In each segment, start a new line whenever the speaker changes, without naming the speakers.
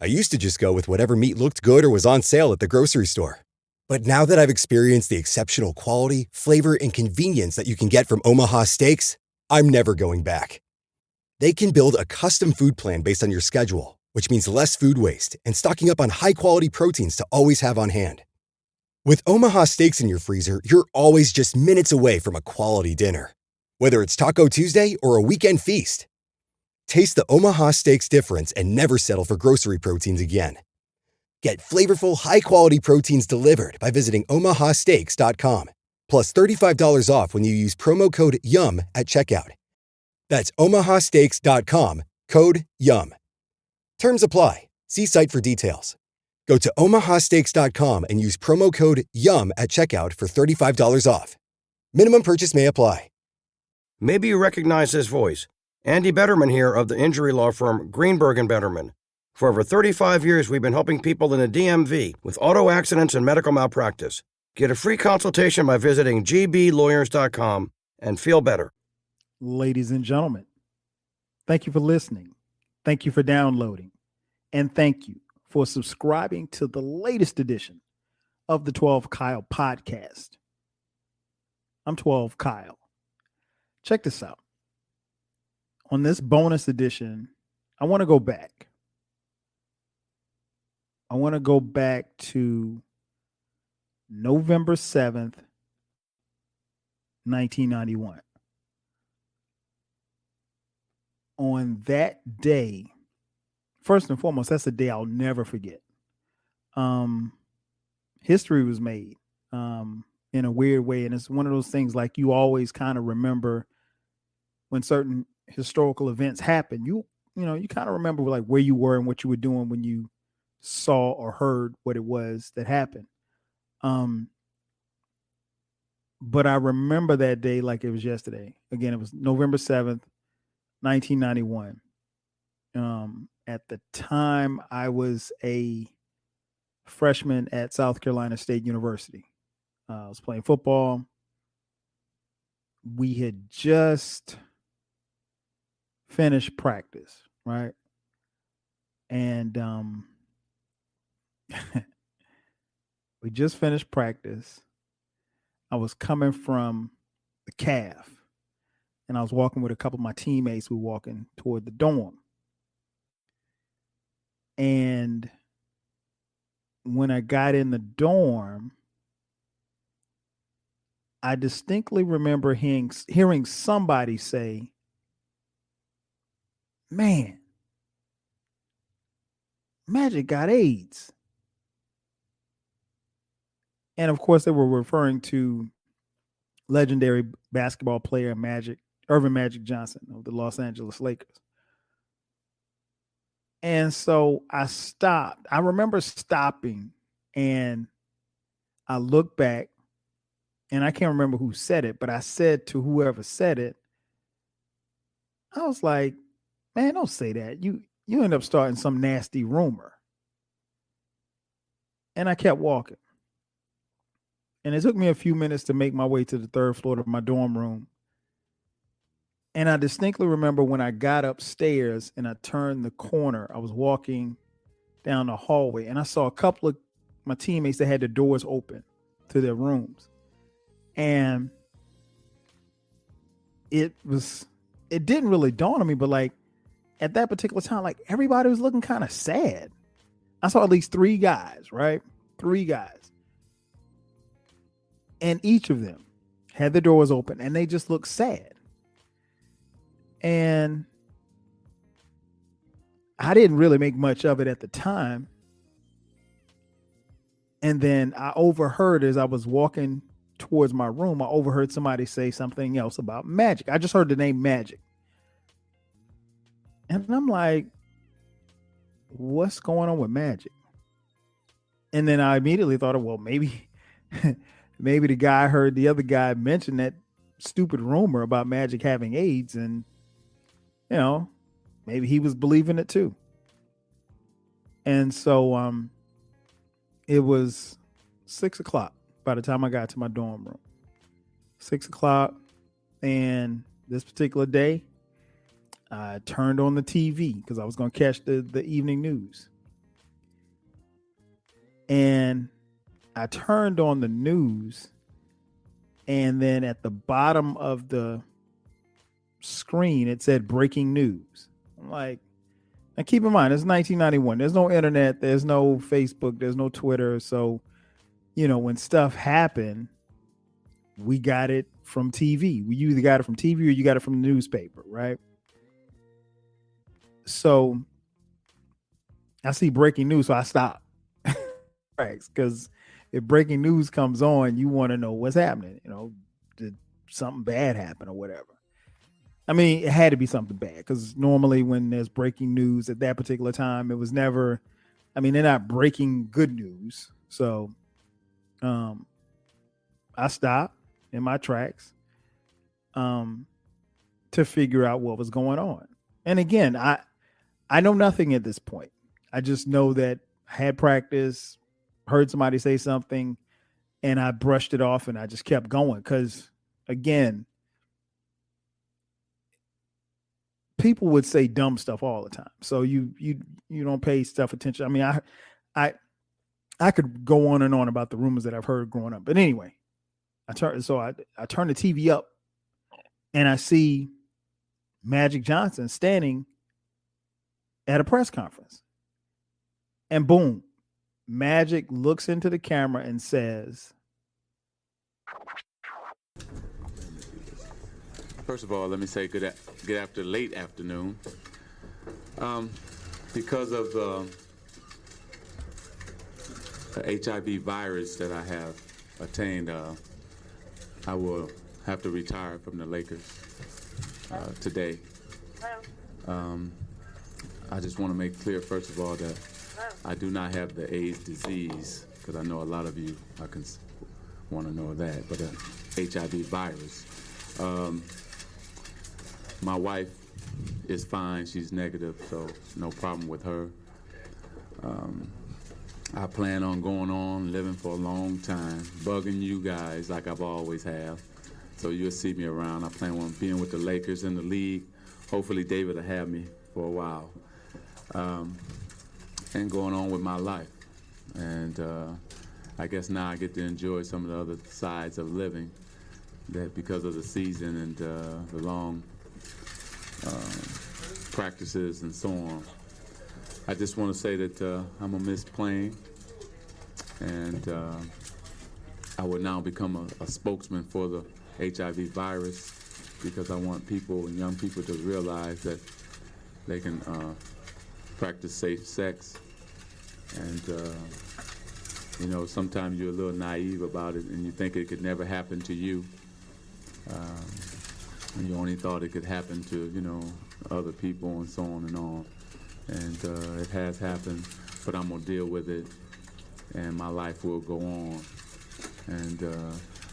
I used to just go with whatever meat looked good or was on sale at the grocery store. But now that I've experienced the exceptional quality, flavor, and convenience that you can get from Omaha Steaks, I'm never going back. They can build a custom food plan based on your schedule, which means less food waste and stocking up on high-quality proteins to always have on hand. With Omaha Steaks in your freezer, you're always just minutes away from a quality dinner. Whether it's Taco Tuesday or a weekend feast, taste the Omaha Steaks difference and never settle for grocery proteins again. Get flavorful, high-quality proteins delivered by visiting omahasteaks.com. Plus $35 off when you use promo code YUM at checkout. That's omahasteaks.com, code YUM. Terms apply. See site for details. Go to omahasteaks.com and use promo code YUM at checkout for $35 off. Minimum purchase may apply.
Maybe you recognize this voice. Andy Betterman here of the injury law firm Greenberg & Betterman. For over 35 years, we've been helping people in the DMV with auto accidents and medical malpractice. Get a free consultation by visiting gblawyers.com and feel better.
Ladies and gentlemen, thank you for listening. Thank you for downloading. And thank you for subscribing to the latest edition of the 12 Kyle podcast. I'm 12 Kyle. Check this out. On this bonus edition, I want to go back. I want to go back to November 7th, 1991. On that day, first and foremost, that's a day I'll never forget. History was made in a weird way, and it's one of those things like you always kind of remember when certain historical events happen. You kind of remember like where you were and what you were doing when you saw or heard what it was that happened. But I remember that day like it was yesterday. Again, it was November 7th, 1991. At the time, I was a freshman at South Carolina State University. I was playing football. We had just finished practice, right? And we just finished practice. I was coming from the calf, and I was walking with a couple of my teammates who were walking toward the dorm. And when I got in the dorm, I distinctly remember hearing somebody say, "Man, Magic got AIDS." And of course, they were referring to legendary basketball player Irvin Magic Johnson of the Los Angeles Lakers. And so I stopped. I remember stopping, and I looked back, and I can't remember who said it, but I said to whoever said it, I was like, "Man, don't say that. You end up starting some nasty rumor." And I kept walking. And it took me a few minutes to make my way to the third floor of my dorm room. And I distinctly remember when I got upstairs and I turned the corner, I was walking down the hallway and I saw a couple of my teammates that had the doors open to their rooms. And it didn't really dawn on me, but like at that particular time, like everybody was looking kind of sad. I saw at least 3 guys, right? 3 guys. And each of them had the doors open and they just looked sad. And I didn't really make much of it at the time. And then I overheard, as I was walking towards my room, I overheard somebody say something else about Magic. I just heard the name Magic. And I'm like, what's going on with Magic? And then I immediately thought, well, maybe the guy heard the other guy mention that stupid rumor about Magic having AIDS, and maybe he was believing it too. And so it was 6:00 by the time I got to my dorm room. 6:00, and this particular day, I turned on the TV because I was going to catch the evening news. And I turned on the news, and then at the bottom of the screen, it said breaking news. I'm like, and keep in mind, it's 1991. There's no internet, there's no Facebook, there's no Twitter. So, when stuff happened, we got it from TV. We either got it from TV or you got it from the newspaper, right? So I see breaking news, so I stop. Right, because if breaking news comes on, you want to know what's happening. Did something bad happen or whatever? I mean, it had to be something bad, because normally when there's breaking news at that particular time, it was never, they're not breaking good news. So I stopped in my tracks to figure out what was going on. And again, I know nothing at this point. I just know that I had practice, heard somebody say something, and I brushed it off and I just kept going. Because again, people would say dumb stuff all the time. So you don't pay stuff attention. I could go on and on about the rumors that I've heard growing up. But anyway, I turn the TV up and I see Magic Johnson standing at a press conference. And boom, Magic looks into the camera and says,
first of all, let me say good after late afternoon. Because of the HIV virus that I have attained, I will have to retire from the Lakers today. I just want to make clear, first of all, that I do not have the AIDS disease, because I know a lot of you want to know that, but HIV virus. My wife is fine. She's negative, so no problem with her. I plan on going on, living for a long time, bugging you guys like I've always have. So you'll see me around. I plan on being with the Lakers in the league. Hopefully David will have me for a while. And going on with my life. And I guess now I get to enjoy some of the other sides of living, that because of the season and the long practices and so on. I just want to say that I'm going to miss playing, and I will now become a spokesman for the HIV virus, because I want people and young people to realize that they can practice safe sex. And sometimes you're a little naive about it and you think it could never happen to you. And you only thought it could happen to, other people and so on and on. And it has happened, but I'm gonna deal with it, and my life will go on. And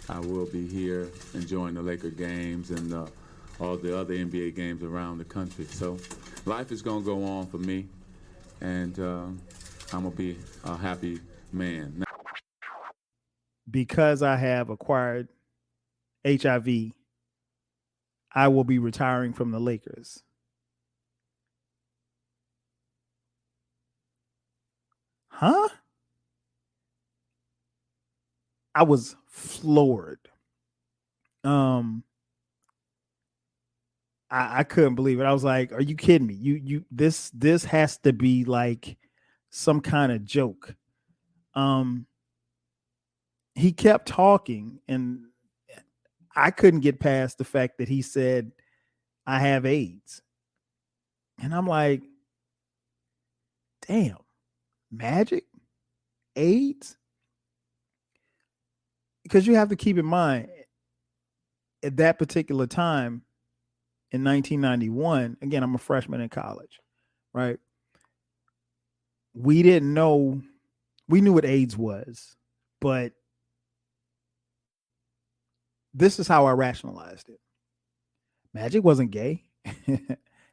I will be here enjoying the Laker games and all the other NBA games around the country. So life is gonna go on for me, and I'm gonna be a happy man.
Because I have acquired HIV, I will be retiring from the Lakers. Huh? I was floored. I couldn't believe it. I was like, "Are you kidding me? This has to be like some kind of joke." He kept talking, and I couldn't get past the fact that he said, "I have AIDS," and I'm like, "Damn, Magic, AIDS?" Because you have to keep in mind, at that particular time in 1991, again, I'm a freshman in college, right? We didn't know, we knew what AIDS was, but this is how I rationalized it. Magic wasn't gay.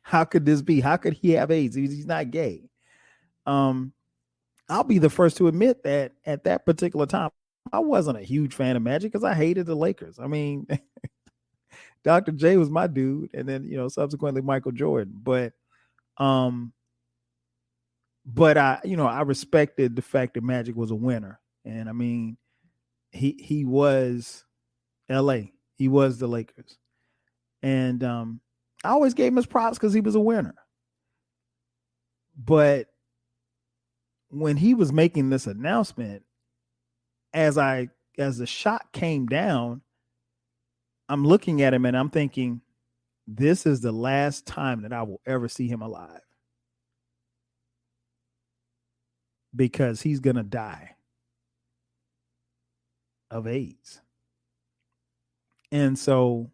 How could this be? How could he have AIDS? He's not gay. I'll be the first to admit that at that particular time, I wasn't a huge fan of Magic because I hated the Lakers. I mean, Dr. J was my dude, and then subsequently Michael Jordan. But But I respected the fact that Magic was a winner. And I mean, he was LA. He was the Lakers. And I always gave him his props because he was a winner. But when he was making this announcement, as the shot came down, I'm looking at him and I'm thinking, this is the last time that I will ever see him alive. Because he's going to die of AIDS. And so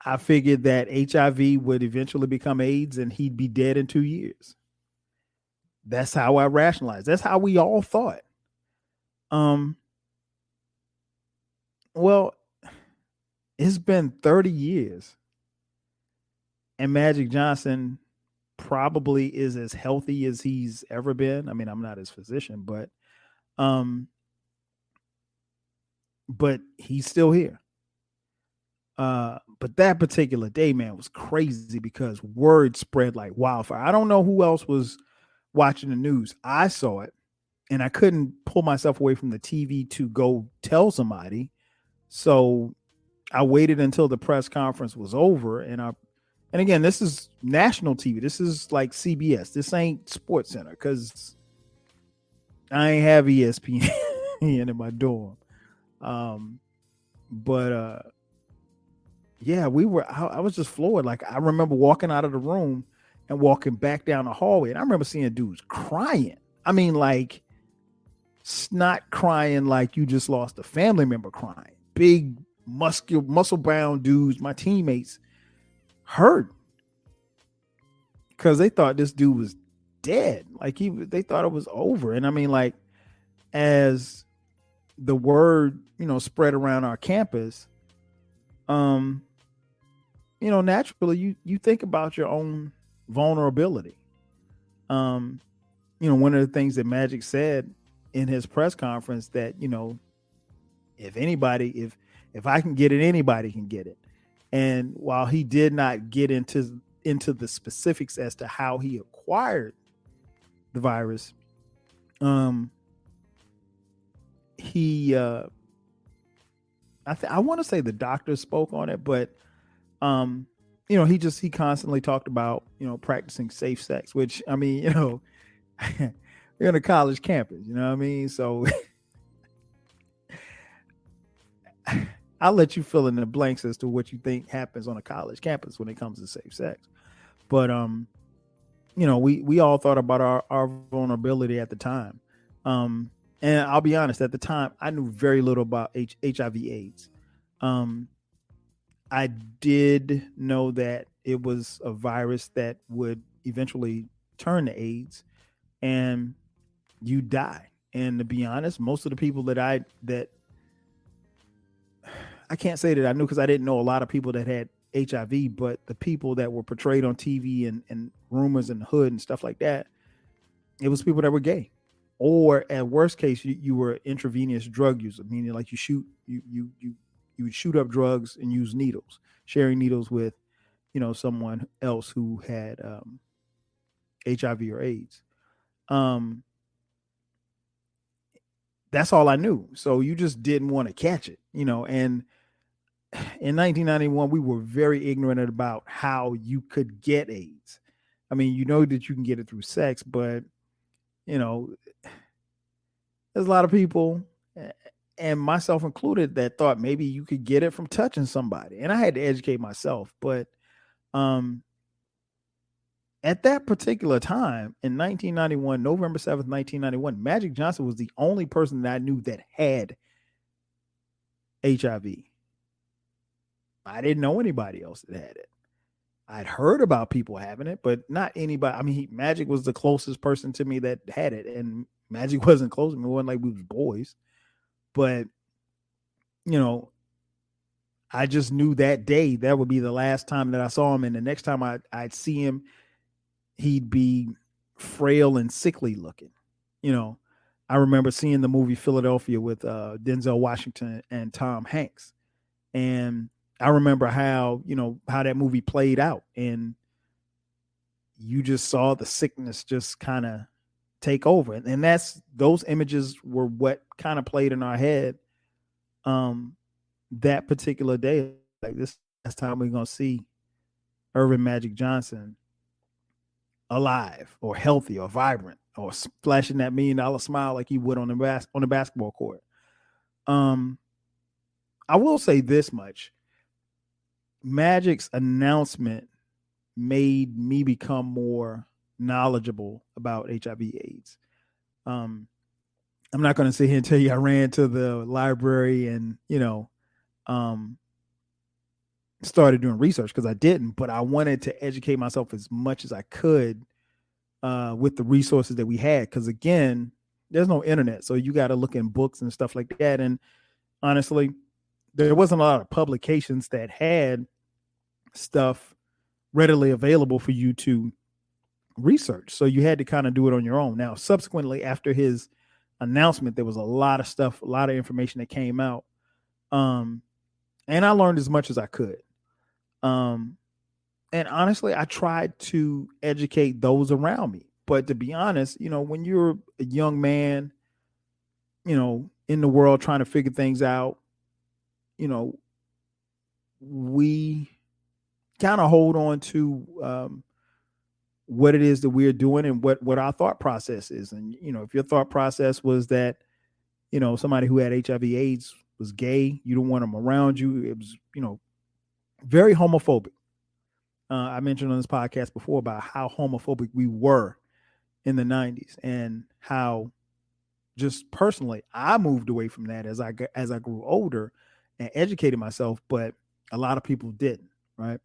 I figured that HIV would eventually become AIDS and he'd be dead in 2 years. That's how I rationalized. That's how we all thought. Well, it's been 30 years and Magic Johnson probably is as healthy as he's ever been. I mean, I'm not his physician, but he's still here. But that particular day, man, was crazy because word spread like wildfire. I don't know who else was watching the news. I saw it and I couldn't pull myself away from the TV to go tell somebody. So I waited until the press conference was over. And again, this is national TV. This is like CBS. This ain't Sports Center because I ain't have ESPN in my dorm. Yeah, I was just floored. Like, I remember walking out of the room and walking back down the hallway. And I remember seeing dudes crying. I mean, like, snot crying like you just lost a family member crying. Big, muscle-bound dudes, my teammates, hurt because they thought this dude was dead. Like, they thought it was over. And I mean, like, as the word, spread around our campus, naturally you think about your own vulnerability. One of the things that Magic said in his press conference that, if I can get it, anybody can get it. And while he did not get into the specifics as to how he acquired the virus, I want to say the doctor spoke on it, but he constantly talked about, practicing safe sex, which, I mean, you're in a college campus, you know what I mean? So I'll let you fill in the blanks as to what you think happens on a college campus when it comes to safe sex. But, we all thought about our vulnerability at the time. And I'll be honest, at the time, I knew very little about HIV AIDS. I did know that it was a virus that would eventually turn to AIDS and you die. And to be honest, most of the people that I can't say that I knew because I didn't know a lot of people that had HIV, but the people that were portrayed on TV and rumors in the hood and stuff like that, it was people that were gay. Or at worst case, you were intravenous drug user, meaning like you would shoot up drugs and use needles, sharing needles with, someone else who had HIV or AIDS. That's all I knew. So you just didn't want to catch it, and in 1991, we were very ignorant about how you could get AIDS. I mean, that you can get it through sex, but, there's a lot of people, and myself included, that thought maybe you could get it from touching somebody. And I had to educate myself. But at that particular time in 1991, November 7th, 1991, Magic Johnson was the only person that I knew that had HIV. I didn't know anybody else that had it. I'd heard about people having it, but not anybody. I mean, Magic was the closest person to me that had it, and Magic wasn't close to me. It wasn't like we was boys, but I just knew that day that would be the last time that I saw him, and the next time I'd see him, he'd be frail and sickly looking. I remember seeing the movie Philadelphia with Denzel Washington and Tom Hanks, and I remember how that movie played out. And you just saw the sickness just kind of take over. And those images were what kind of played in our head that particular day. Like, this last time we're going to see Earvin Magic Johnson alive or healthy or vibrant or flashing that $1 million smile like he would on the basketball court. I will say this much. Magic's announcement made me become more knowledgeable about HIV/AIDS. I'm not going to sit here and tell you I ran to the library and, started doing research, because I didn't, but I wanted to educate myself as much as I could with the resources that we had. Because again, there's no internet, so you got to look in books and stuff like that. And honestly, there wasn't a lot of publications that had stuff readily available for you to research. So you had to kind of do it on your own. Now, subsequently, after his announcement, there was a lot of stuff, a lot of information that came out. And I learned as much as I could. And honestly, I tried to educate those around me. But to be honest, when you're a young man, in the world trying to figure things out, we kind of hold on to what it is that we're doing and what our thought process is. And, if your thought process was that, somebody who had HIV/AIDS was gay, you don't want them around you. It was, very homophobic. I mentioned on this podcast before about how homophobic we were in the 90s and how just personally I moved away from that as I grew older and educated myself, but a lot of people didn't, right?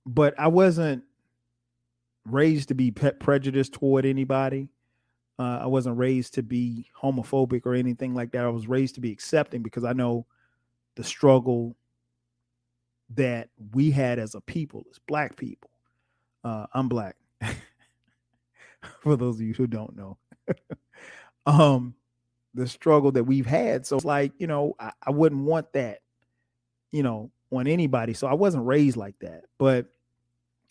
But I wasn't raised to be prejudiced toward anybody. I wasn't raised to be homophobic or anything like that. I was raised to be accepting, because I know the struggle that we had as a people, as Black people. I'm Black, for those of you who don't know. The struggle that we've had. So it's like, I wouldn't want that, on anybody. So I wasn't raised like that. But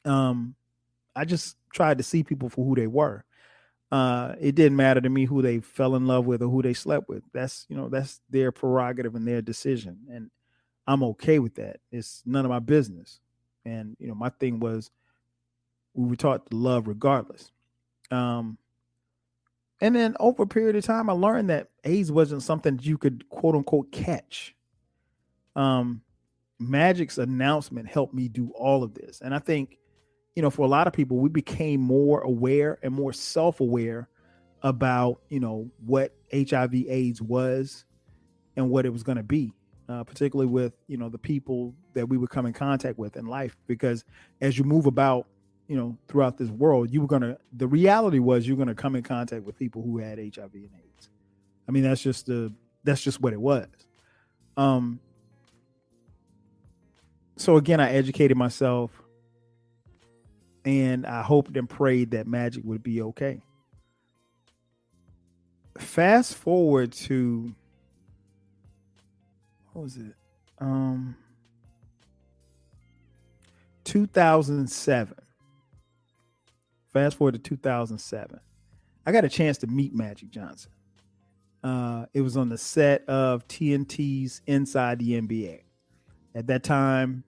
I just tried to see people for who they were. It didn't matter to me who they fell in love with or who they slept with. That's their prerogative and their decision. And I'm okay with that. It's none of my business. And, my thing was, we were taught to love regardless. And then over a period of time, I learned that AIDS wasn't something that you could quote unquote catch. Magic's announcement helped me do all of this. And I think, for a lot of people, we became more aware and more self-aware about, what HIV/AIDS was and what it was going to be, particularly with, the people that we would come in contact with in life. Because as you move about, throughout this world, the reality was you're going to come in contact with people who had HIV and AIDS. I mean, that's just what it was. So again, I educated myself, and I hoped and prayed that Magic would be okay. Fast forward to, what was it? 2007. Fast forward to 2007. I got a chance to meet Magic Johnson. It was on the set of TNT's Inside the NBA. At that time,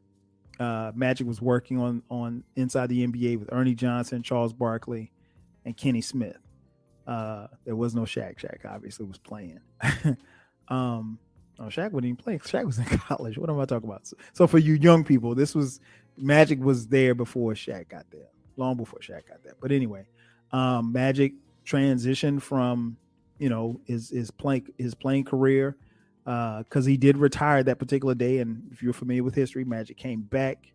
Magic was working on Inside the NBA with Ernie Johnson, Charles Barkley, and Kenny Smith. There was no Shaq. Shaq obviously was playing. Shaq wasn't even playing. Shaq was in college. What am I talking about? So for you young people, Magic was there before Shaq got there, long before Shaq got there. But anyway, Magic transitioned from his playing career, because he did retire that particular day. And if you're familiar with history, Magic came back.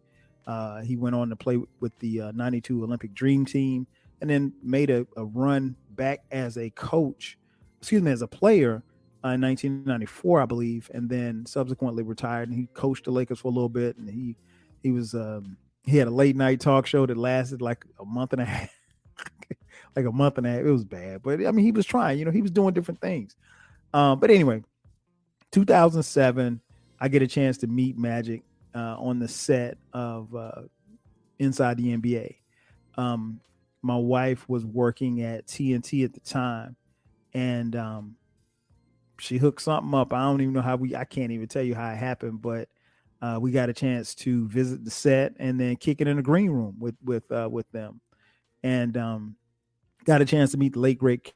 He went on to play with the 92 Olympic Dream Team, and then made a run back as a player in 1994, I believe, and then subsequently retired. And he coached the Lakers for a little bit, and he had a late night talk show that lasted like a month and a half. It was bad, but I mean, he was trying. He was doing different things. But anyway, 2007, I get a chance to meet Magic on the set of inside the NBA. My wife was working at TNT at the time, and she hooked something up. I don't even know how I can't even tell you how it happened, but we got a chance to visit the set and then kick it in the green room with them, and got a chance to meet the late great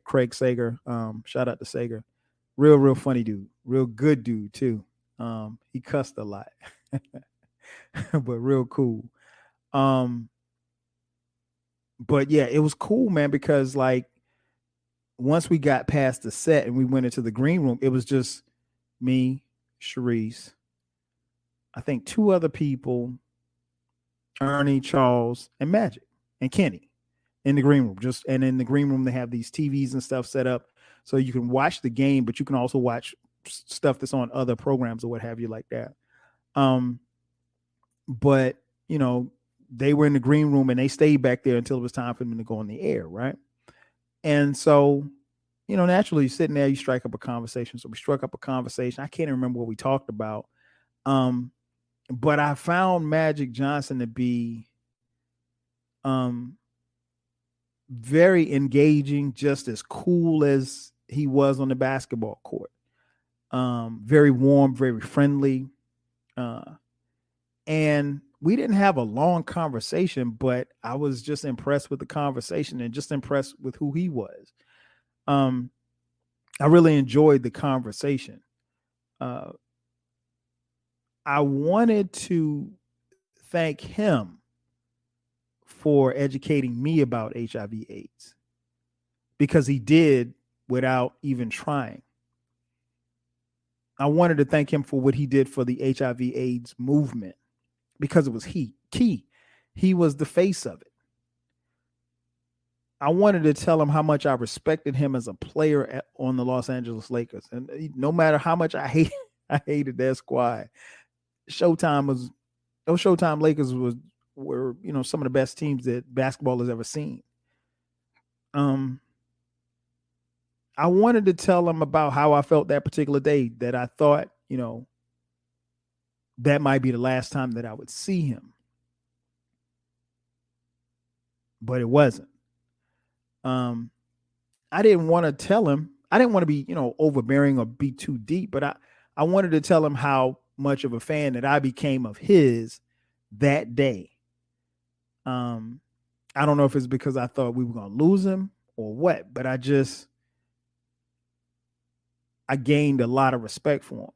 Craig Sager. Shout out to Sager, real funny dude, real good dude too. He cussed a lot, but real cool. But yeah, it was cool, man, because like once we got past the set and we went into the green room, it was just me, Sharice, I think two other people, Ernie, Charles, and Magic, and Kenny in the green room. And in the green room, they have these TVs and stuff set up so you can watch the game, but you can also watch stuff that's on other programs or what have you like that. But you know, they were in the green room and they stayed back there until it was time for them to go on the air, right? And so, you know, naturally sitting there, you strike up a conversation. So we struck up a conversation. I can't even remember what we talked about. But I found Magic Johnson to be very engaging, just as cool as he was on the basketball court. Very warm, very friendly. And we didn't have a long conversation, but I was just impressed with the conversation and just impressed with who he was. I really enjoyed the conversation. I wanted to thank him for educating me about HIV/AIDS because he did without even trying. I wanted to thank him for what he did for the HIV/AIDS movement because it was key. He was the face of it. I wanted to tell him how much I respected him as a player on the Los Angeles Lakers. And no matter how much I hated their squad, those Showtime Lakers were, you know, some of the best teams that basketball has ever seen. I wanted to tell him about how I felt that particular day, that I thought, you know, that might be the last time that I would see him. But it wasn't. I didn't want to tell him. I didn't want to be, you know, overbearing or be too deep, but I wanted to tell him how much of a fan that I became of his that day. I don't know if it's because I thought we were going to lose him or what, but I gained a lot of respect for him.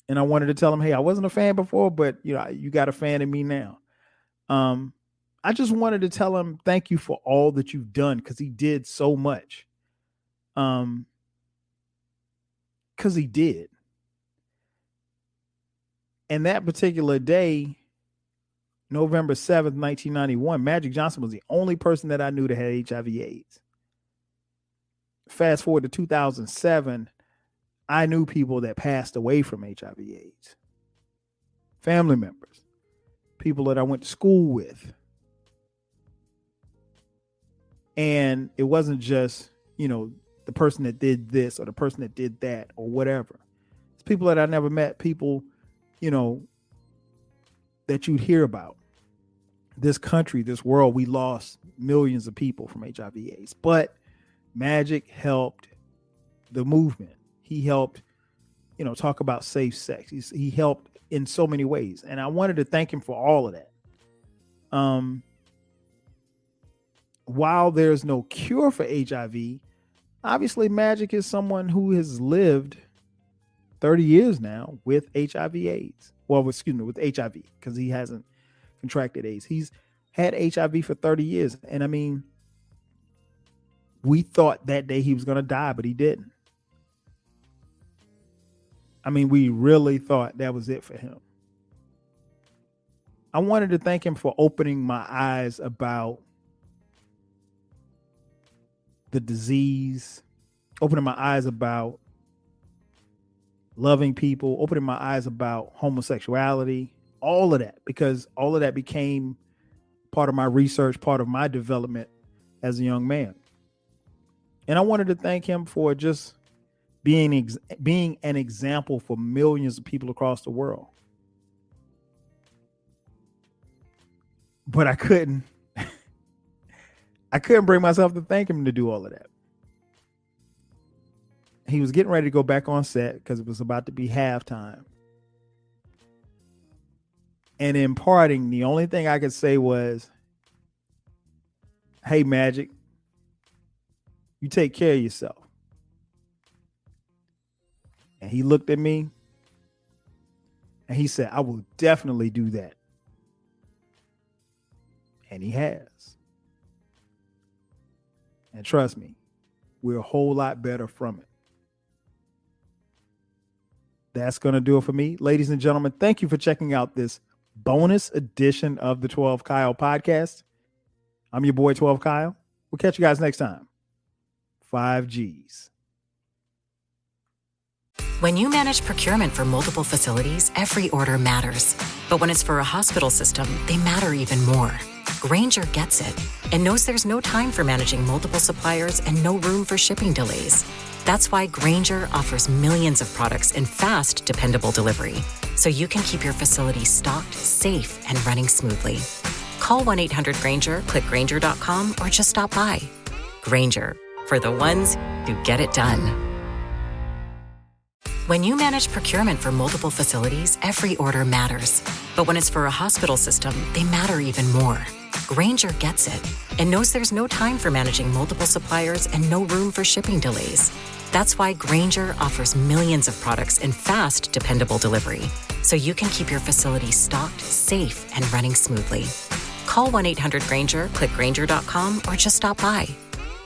And I wanted to tell him, hey, I wasn't a fan before, but you know, you got a fan in me now. I just wanted to tell him thank you for all that you've done, because he did so much. Because he did. And that particular day, November 7th, 1991, Magic Johnson was the only person that I knew that had HIV/AIDS. Fast forward to 2007, I knew people that passed away from HIV/AIDS. Family members, people that I went to school with. And it wasn't just, you know, the person that did this or the person that did that or whatever. It's people that I never met, people, you know, that you'd hear about. This country, this world, we lost millions of people from HIV/AIDS. But Magic helped the movement. He helped, you know, talk about safe sex. He helped in so many ways. And I wanted to thank him for all of that. While there's no cure for HIV, obviously Magic is someone who has lived 30 years now with HIV/AIDS. Well, excuse me, with HIV, because he hasn't contracted AIDS. He's had HIV for 30 years. And I mean, we thought that day he was going to die, but he didn't. I mean, we really thought that was it for him. I wanted to thank him for opening my eyes about the disease, opening my eyes about loving people, opening my eyes about homosexuality, all of that, because all of that became part of my research, part of my development as a young man. And I wanted to thank him for just being an example for millions of people across the world. But I couldn't bring myself to thank him to do all of that. He was getting ready to go back on set because it was about to be halftime. And in parting, the only thing I could say was, hey, Magic, you take care of yourself. And he looked at me and he said, I will definitely do that. And he has. And trust me, we're a whole lot better from it. That's going to do it for me. Ladies and gentlemen, thank you for checking out this bonus edition of the 12 Kyle podcast. I'm your boy, 12 Kyle. We'll catch you guys next time. 5Gs.
When you manage procurement for multiple facilities, every order matters. But when it's for a hospital system, they matter even more. Grainger gets it and knows there's no time for managing multiple suppliers and no room for shipping delays. That's why Grainger offers millions of products in fast, dependable delivery, so you can keep your facility stocked, safe, and running smoothly. Call 1-800-GRAINGER, click Grainger.com, or just stop by. Grainger, for the ones who get it done. When you manage procurement for multiple facilities, every order matters. But when it's for a hospital system, they matter even more. Grainger gets it and knows there's no time for managing multiple suppliers and no room for shipping delays. That's why Grainger offers millions of products in fast, dependable delivery, so you can keep your facility stocked, safe, and running smoothly. Call 1-800-GRAINGER, click Grainger.com, or just stop by.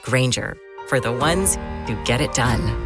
Grainger, for the ones who get it done.